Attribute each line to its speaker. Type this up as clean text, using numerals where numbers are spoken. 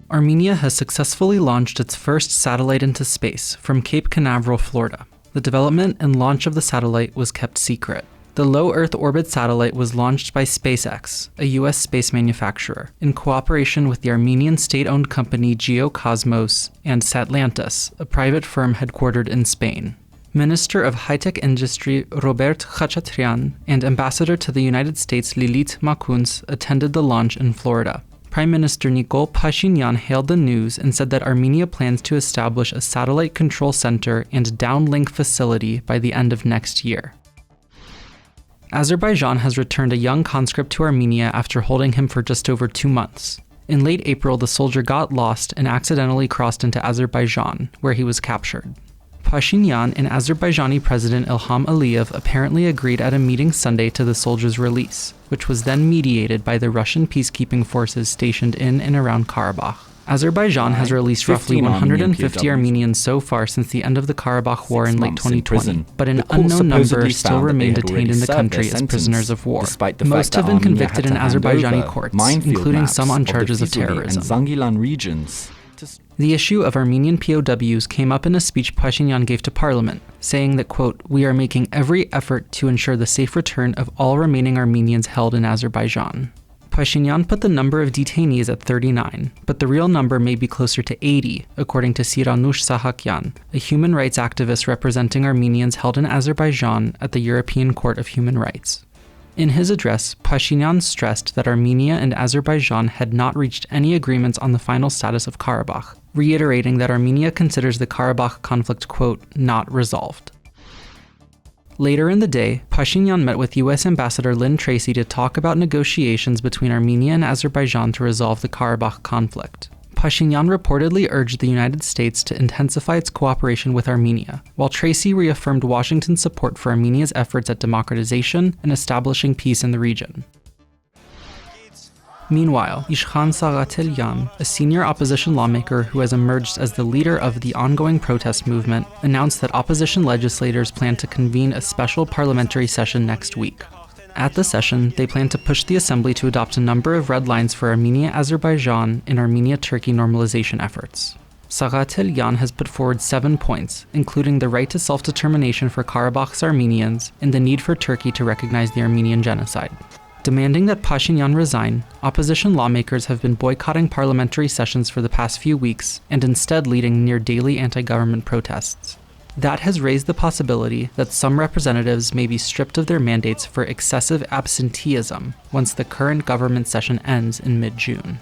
Speaker 1: Armenia has successfully launched its first satellite into space from Cape Canaveral, Florida. The development and launch of the satellite was kept secret. The low Earth orbit satellite was launched by SpaceX, a U.S. space manufacturer, in cooperation with the Armenian state-owned company GeoCosmos and Satlantis, a private firm headquartered in Spain. Minister of High-Tech Industry Robert Saghatelyan and Ambassador to the United States Lilit Makuns attended the launch in Florida. Prime Minister Nikol Pashinyan hailed the news and said that Armenia plans to establish a satellite control center and downlink facility by the end of next year. Azerbaijan has returned a young conscript to Armenia after holding him for just over 2 months. In late April, the soldier got lost and accidentally crossed into Azerbaijan, where he was captured. Pashinyan and Azerbaijani President Ilham Aliyev apparently agreed at a meeting Sunday to the soldier's release, which was then mediated by the Russian peacekeeping forces stationed in and around Karabakh. Azerbaijan has released roughly 150 Armenians so far since the end of the Karabakh War in late 2020, but an unknown number still remain detained in the country as prisoners of war. Most have been convicted in Azerbaijani courts, including some on charges of terrorism. The issue of Armenian POWs came up in a speech Pashinyan gave to Parliament, saying that, quote, "We are making every effort to ensure the safe return of all remaining Armenians held in Azerbaijan." Pashinyan put the number of detainees at 39, but the real number may be closer to 80, according to Siranush Saghatelyan, a human rights activist representing Armenians held in Azerbaijan at the European Court of Human Rights. In his address, Pashinyan stressed that Armenia and Azerbaijan had not reached any agreements on the final status of Karabakh, reiterating that Armenia considers the Karabakh conflict, quote, "not resolved." Later in the day, Pashinyan met with U.S. Ambassador Lynne Tracy to talk about negotiations between Armenia and Azerbaijan to resolve the Karabakh conflict. Pashinyan reportedly urged the United States to intensify its cooperation with Armenia, while Tracy reaffirmed Washington's support for Armenia's efforts at democratization and establishing peace in the region. Meanwhile, Ishkhan Saghatelyan, a senior opposition lawmaker who has emerged as the leader of the ongoing protest movement, announced that opposition legislators plan to convene a special parliamentary session next week. At the session, they plan to push the assembly to adopt a number of red lines for Armenia-Azerbaijan and Armenia-Turkey normalization efforts. Saghatelyan has put forward 7 points, including the right to self-determination for Karabakh's Armenians and the need for Turkey to recognize the Armenian genocide. Demanding that Pashinyan resign, opposition lawmakers have been boycotting parliamentary sessions for the past few weeks and instead leading near-daily anti-government protests. That has raised the possibility that some representatives may be stripped of their mandates for excessive absenteeism once the current government session ends in mid-June.